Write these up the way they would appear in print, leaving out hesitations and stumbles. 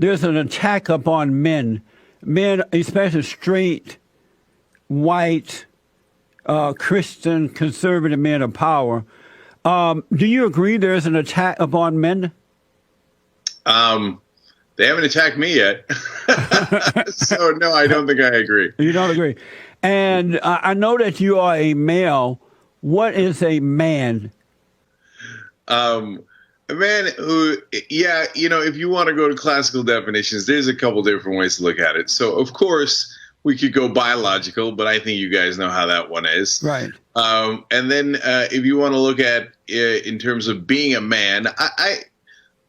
there's an attack upon men, especially straight, white, Christian, conservative men of power. Do you agree there's an attack upon men? They haven't attacked me yet. So, no, I don't think I agree. You don't agree. And I know that you are a male. What is a man? A man who, yeah, if you want to go to classical definitions, there's a couple different ways to look at it. So, of course, we could go biological, but I think you guys know how that one is. Right. And then if you want to look at in terms of being a man,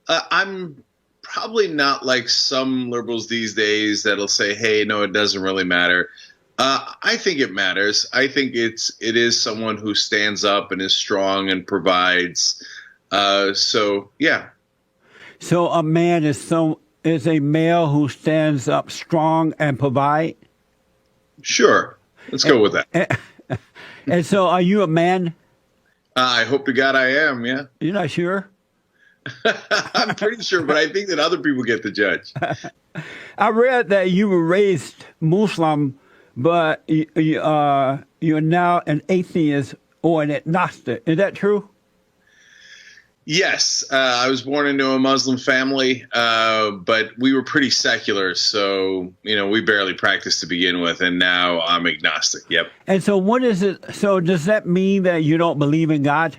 I'm probably not like some liberals these days that'll say, hey, no, it doesn't really matter. I think it matters. I think it is someone who stands up and is strong and provides. So, yeah. So a man is a male who stands up strong and provide? Sure. Let's go with that. And so are you a man? I hope to God I am, yeah. You're not sure? I'm pretty sure, but I think that other people get to judge. I read that you were raised Muslim, but you're now an atheist or an agnostic. Is that true? Yes. I was born into a Muslim family, but we were pretty secular. So, we barely practiced to begin with. And now I'm agnostic. Yep. And so what is it? So does that mean that you don't believe in God?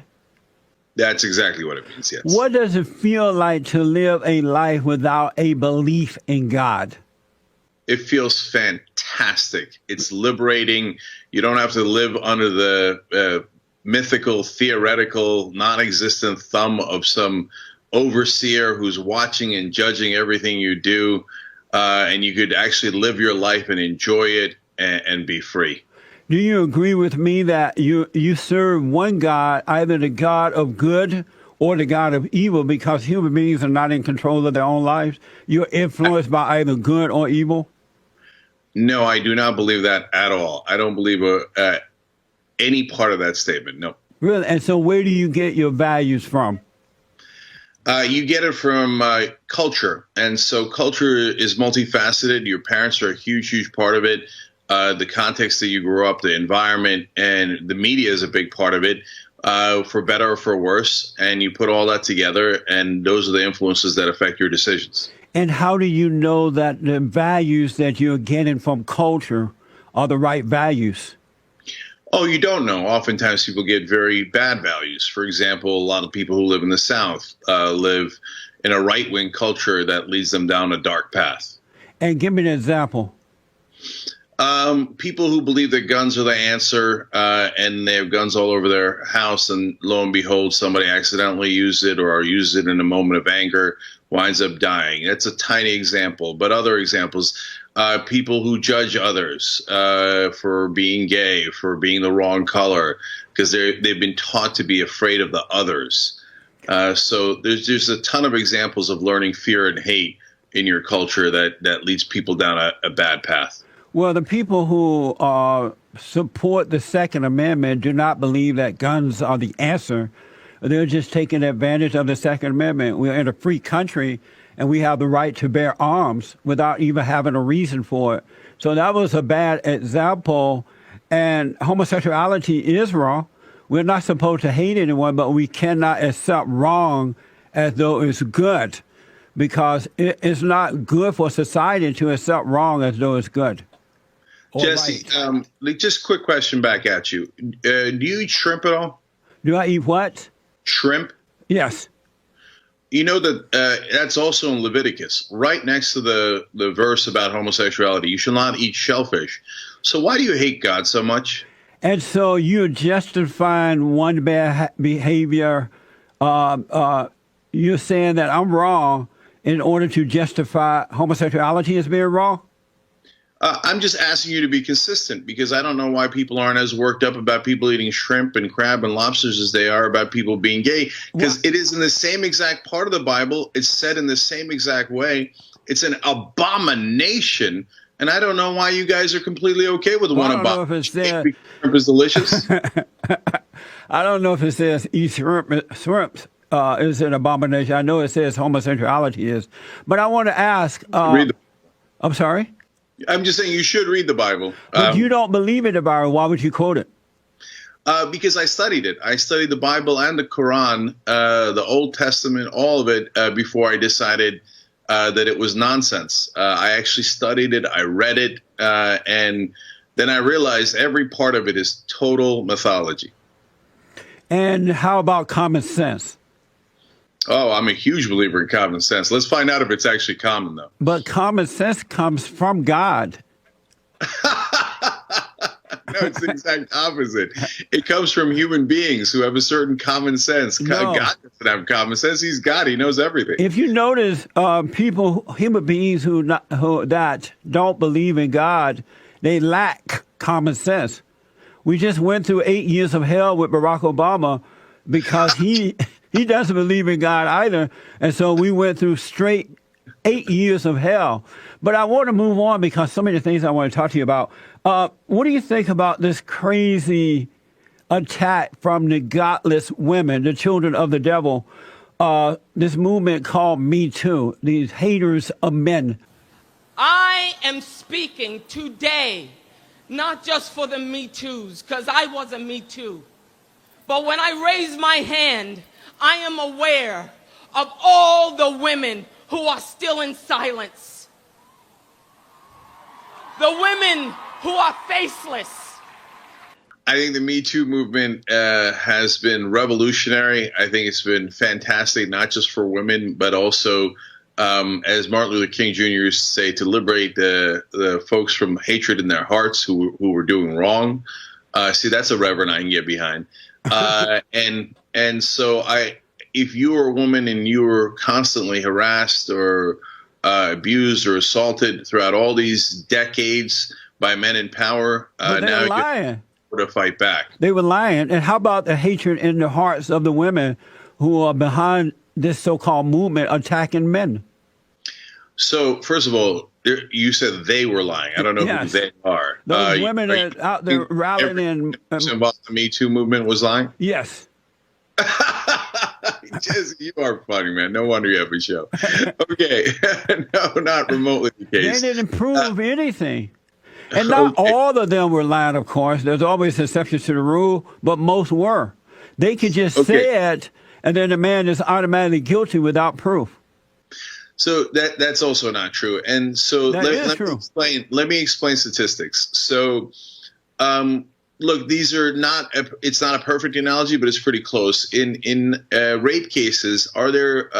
That's exactly what it means, yes. What does it feel like to live a life without a belief in God? It feels fantastic. It's liberating. You don't have to live under the mythical, theoretical, non-existent thumb of some overseer who's watching and judging everything you do. And you could actually live your life and enjoy it and be free. Do you agree with me that you serve one God, either the God of good or the God of evil, because human beings are not in control of their own lives? You're influenced by either good or evil? No, I do not believe that at all. I don't believe any part of that statement, no. Really? And so where do you get your values from? You get it from culture. And so culture is multifaceted. Your parents are a huge, huge part of it. The context that you grew up, the environment, and the media is a big part of it, for better or for worse. And you put all that together, and those are the influences that affect your decisions. And how do you know that the values that you're getting from culture are the right values? Oh, you don't know. Oftentimes people get very bad values. For example, a lot of people who live in the South live in a right-wing culture that leads them down a dark path. And give me an example. People who believe that guns are the answer, and they have guns all over their house, and lo and behold, somebody accidentally uses it or uses it in a moment of anger, winds up dying. That's a tiny example, but other examples, people who judge others for being gay, for being the wrong color, because they've been taught to be afraid of the others. So there's a ton of examples of learning fear and hate in your culture that leads people down a bad path. Well, the people who support the Second Amendment do not believe that guns are the answer. They're just taking advantage of the Second Amendment. We're in a free country, and we have the right to bear arms without even having a reason for it. So that was a bad example. And homosexuality is wrong. We're not supposed to hate anyone, but we cannot accept wrong as though it's good, because it's not good for society to accept wrong as though it's good. Jesse, right. Just quick question back at you. Do you eat shrimp at all? Do I eat what? Shrimp? Yes. You know that that's also in Leviticus, right next to the verse about homosexuality. You shall not eat shellfish. So why do you hate God so much? And so you're justifying one bad behavior. You're saying that I'm wrong in order to justify homosexuality as being wrong? I'm just asking you to be consistent, because I don't know why people aren't as worked up about people eating shrimp and crab and lobsters as they are about people being gay, because it is in the same exact part of the Bible. It's said in the same exact way. It's an abomination. And I don't know why you guys are completely okay with one abomination. Shrimp is delicious. I don't know if it says eat shrimp is an abomination. I know it says homosexuality is, but I want to ask. Read the, I'm sorry. I'm just saying you should read the Bible. But you don't believe in the Bible. Why would you quote it? Because I studied it. I studied the Bible and the Quran, the Old Testament, all of it, before I decided that it was nonsense. I actually studied it. I read it. And then I realized every part of it is total mythology. And how about common sense? Oh, I'm a huge believer in common sense. Let's find out if it's actually common, though. But common sense comes from God. No, it's the exact opposite. It comes from human beings who have a certain common sense. No. God doesn't have common sense. He's God. He knows everything. If you notice, human beings who that don't believe in God, they lack common sense. We just went through 8 years of hell with Barack Obama because he doesn't believe in God either, and so we went through straight 8 years of hell. But I want to move on because so many things I want to talk to you about. What do you think about this crazy attack from the godless women, the children of the devil, this movement called MeToo, these haters of men? I am speaking today, not just for the MeToos, because I was a MeToo, but when I raise my hand, I am aware of all the women who are still in silence. The women who are faceless. I think the Me Too movement has been revolutionary. I think it's been fantastic, not just for women, but also, as Martin Luther King Jr. used to say, to liberate the folks from hatred in their hearts who were doing wrong. See, that's a reverend I can get behind. And so if you are a woman and you were constantly harassed or abused or assaulted throughout all these decades by men in power, now lying. To fight back. They were lying. And how about the hatred in the hearts of the women who are behind this so-called movement attacking men? So, first of all, you said they were lying. I don't know who they are. Those women that out there rallying in... about the Me Too movement was lying? Yes. You are funny, man. No wonder you have a show. Okay. No, not remotely the case. They didn't prove anything. And not all of them were lying, of course. There's always exceptions to the rule, but most were. They could just say it, and then the man is automatically guilty without proof. So that's also not true. And so let me explain statistics. So look, these are it's not a perfect analogy, but it's pretty close. In rape cases, are there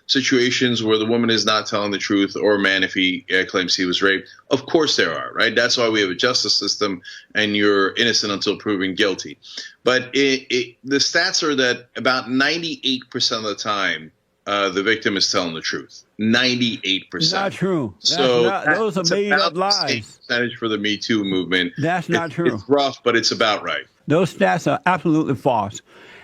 situations where the woman is not telling the truth, or a man if he claims he was raped? Of course there are, right? That's why we have a justice system, and you're innocent until proven guilty. But the stats are that about 98% of the time, the victim is telling the truth. 98%. Not true. Those are made up lies. Percentage for the Me Too movement. That's not true. It's rough, but it's about right. Those stats are absolutely false.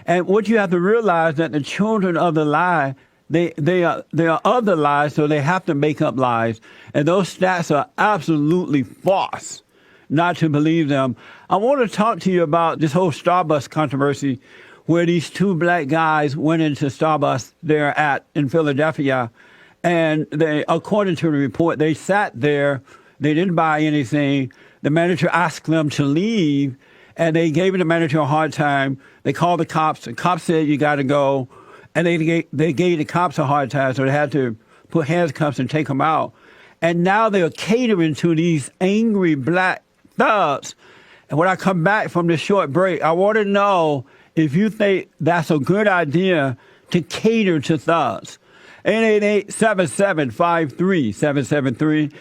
And what you have to realize that the children of the lie, they are of the lies, so they have to make up lies. And those stats are absolutely false. Not to believe them. I want to talk to you about this whole Starbucks controversy, where these two black guys went into Starbucks in Philadelphia, and they, according to the report, they sat there, they didn't buy anything. The manager asked them to leave, and they gave the manager a hard time. They called the cops. The cops said, "You got to go," and they gave the cops a hard time, so they had to put handcuffs and take them out. And now they're catering to these angry black thugs. And when I come back from this short break, I want to know if you think that's a good idea to cater to thugs. 888-7753-773.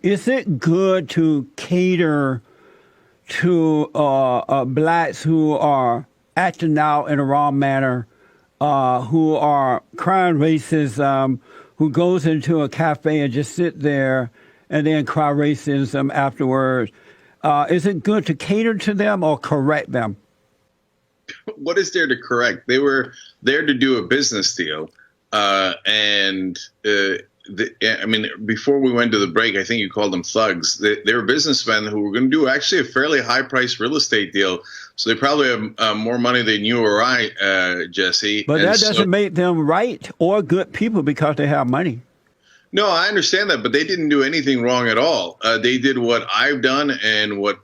Is it good to cater to blacks who are acting out in a wrong manner, who are crying racism, who goes into a cafe and just sit there and then cry racism afterwards? Is it good to cater to them or correct them? What is there to correct? They were there to do a business deal, and I mean, before we went to the break, I think you called them thugs. They were businessmen who were going to do actually a fairly high-priced real estate deal. So they probably have more money than you or I, Jesse. But that doesn't make them right or good people because they have money. No, I understand that, but they didn't do anything wrong at all. They did what I've done and what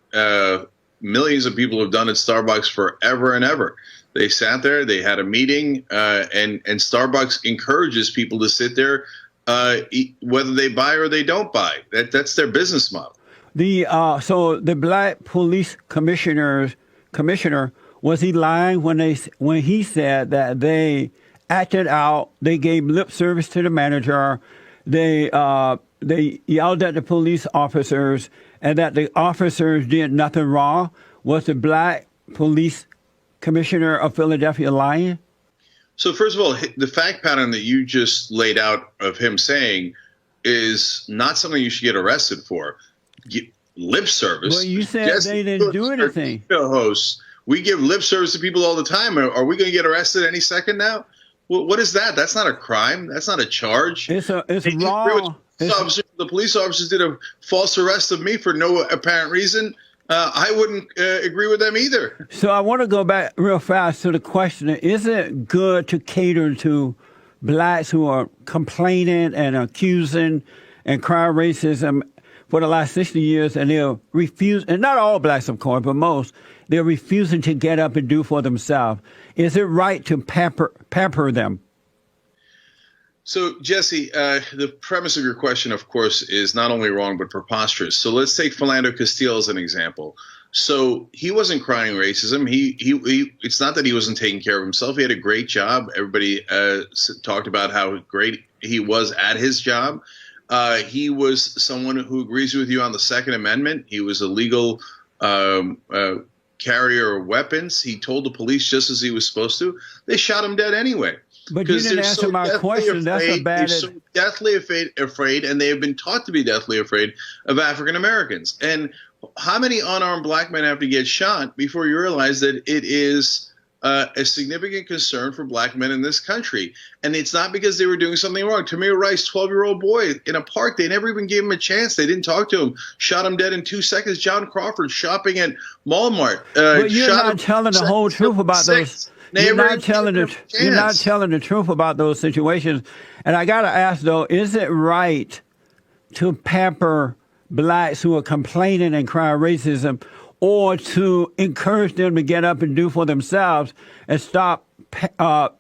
millions of people have done at Starbucks forever and ever. They sat there, they had a meeting, and Starbucks encourages people to sit there, whether they buy or they don't buy. That's their business model. So the black police commissioner, was he lying when he said that they acted out, they gave lip service to the manager, they yelled at the police officers, and that the officers did nothing wrong? Was the black police commissioner of Philadelphia lying? So first of all, the fact pattern that you just laid out of him saying is not something you should get arrested for. Lip service. Well, you said they didn't do anything. Hosts, we give lip service to people all the time. Are we going to get arrested any second now? What is that? That's not a crime. That's not a charge. It's wrong. The police officers did a false arrest of me for no apparent reason. I wouldn't agree with them either. So I want to go back real fast to the question: is it good to cater to blacks who are complaining and accusing and crying racism for the last 60 years, and they're refusing, and not all blacks, of course, but most, they're refusing to get up and do for themselves? Is it right to pamper them? So, Jesse, the premise of your question, of course, is not only wrong, but preposterous. So let's take Philando Castile as an example. So he wasn't crying racism. He it's not that he wasn't taking care of himself. He had a great job. Everybody talked about how great he was at his job. He was someone who agrees with you on the Second Amendment. He was a legal carrier of weapons. He told the police just as he was supposed to. They shot him dead anyway. But you didn't answer my question. That's a bad. They're so deathly afraid, and they have been taught to be deathly afraid of African Americans. And how many unarmed black men have to get shot before you realize that it is a significant concern for black men in this country? And it's not because they were doing something wrong. Tamir Rice, 12-year-old boy in a park, they never even gave him a chance. They didn't talk to him. Shot him dead in 2 seconds. John Crawford shopping at Walmart. But you're not telling the whole truth about those. You're not telling the truth about those situations. And I got to ask, though, is it right to pamper blacks who are complaining and crying racism, or to encourage them to get up and do for themselves and stop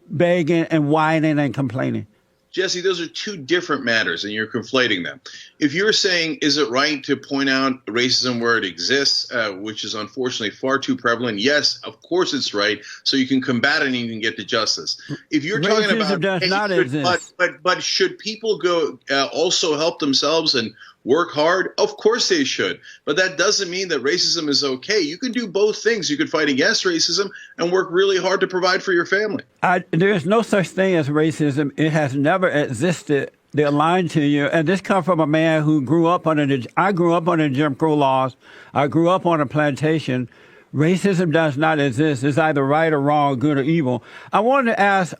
begging and whining and complaining? Jesse, those are two different matters, and you're conflating them. If you're saying, is it right to point out racism where it exists, which is unfortunately far too prevalent? Yes, of course it's right, so you can combat it and you can get to justice. If you're talking about, does not exist. But should people go also help themselves and work hard? Of course they should. But that doesn't mean that racism is okay. You can do both things. You can fight against racism and work really hard to provide for your family. There's no such thing as racism. It has never existed. They're lying to you. And this comes from a man who grew up I grew up under Jim Crow laws. I grew up on a plantation. Racism does not exist. It's either right or wrong, good or evil. I wanted to ask,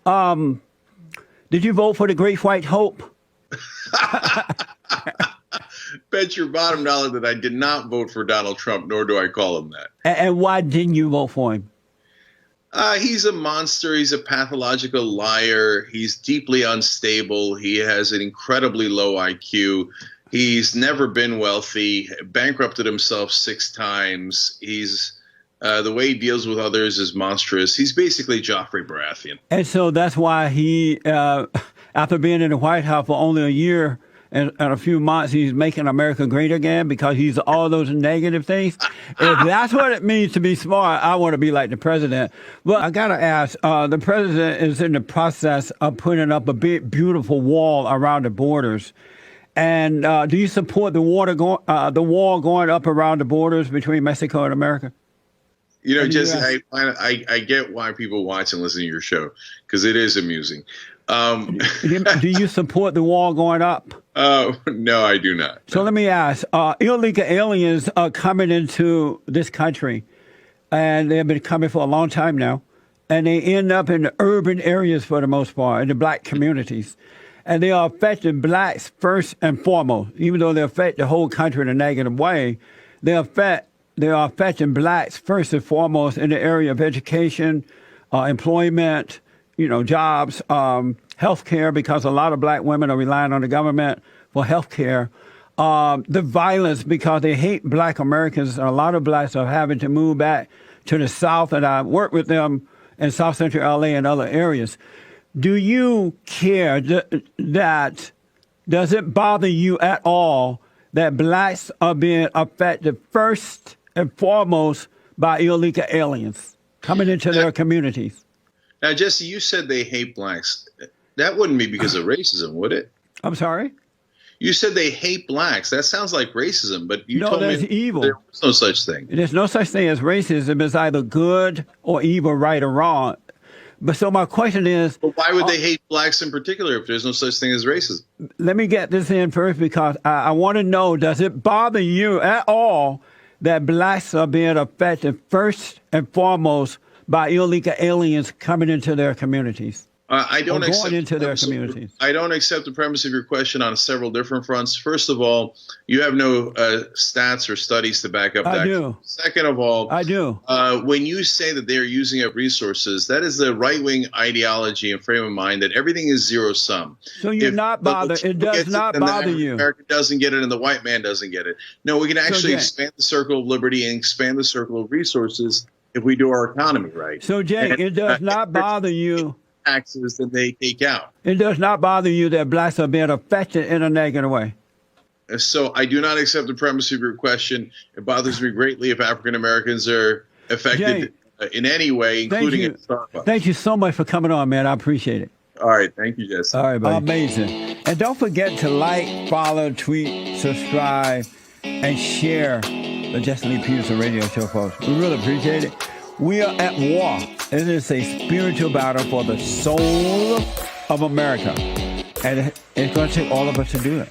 did you vote for the Great White Hope? Bet your bottom dollar that I did not vote for Donald Trump, nor do I call him that. And why didn't you vote for him? He's a monster. He's a pathological liar. He's deeply unstable. He has an incredibly low IQ. He's never been wealthy, bankrupted himself 6 times. He's the way he deals with others is monstrous. He's basically Joffrey Baratheon. And so that's why he, after being in the White House for only a year and a few months, he's making America great again, because he's all those negative things. If that's what it means to be smart, I want to be like the president. Well, I got to ask, the president is in the process of putting up a big, beautiful wall around the borders. And do you support the wall going up around the borders between Mexico and America? You know, Jesse, I get why people watch and listen to your show, because it is amusing. Do you support the wall going up? No, I do not. So let me ask, illegal aliens are coming into this country, and they've been coming for a long time now, and they end up in the urban areas for the most part, in the black communities. and they are affecting blacks first and foremost. Even though they affect the whole country in a negative way, they are affecting blacks first and foremost in the area of education, employment, jobs, health care, because a lot of black women are relying on the government for health care. The violence, because they hate black Americans. A lot of blacks are having to move back to the South, and I work with them in South Central LA and other areas. Do you care that, does it bother you at all that blacks are being affected first and foremost by illegal aliens coming into their communities? Now, Jesse, you said they hate blacks. That wouldn't be because of racism, would it? I'm sorry? You said they hate blacks. That sounds like racism, but you told me evil. There was no such thing. There's no such thing as racism. It's either good or evil, right or wrong. But so my question is... But why would they hate blacks in particular if there's no such thing as racism? Let me get this in first, because I want to know, does it bother you at all that blacks are being affected first and foremost by illegal aliens coming into their communities? I don't accept into their communities. I don't accept the premise of your question on several different fronts. First of all, you have no stats or studies to back up that. I do. Second of all, I do. When you say that they're using up resources, that is the right-wing ideology and frame of mind that everything is zero sum. So you're not bothered. It does not bother you. America doesn't get it, and the white man doesn't get it. No, we can actually expand the circle of liberty and expand the circle of resources if we do our economy right. So, Jay, it does not bother you. Taxes that they take out. It does not bother you that blacks are being affected in a negative way. So I do not accept the premise of your question. It bothers me greatly if African Americans are affected in any way, including at Starbucks. Thank you so much for coming on, man. I appreciate it. All right. Thank you, Jesse. All right, buddy. Amazing. And don't forget to like, follow, tweet, subscribe, and share the Jesse Lee Peterson radio show, folks. We really appreciate it. We are at war. It is a spiritual battle for the soul of America. And it's going to take all of us to do it.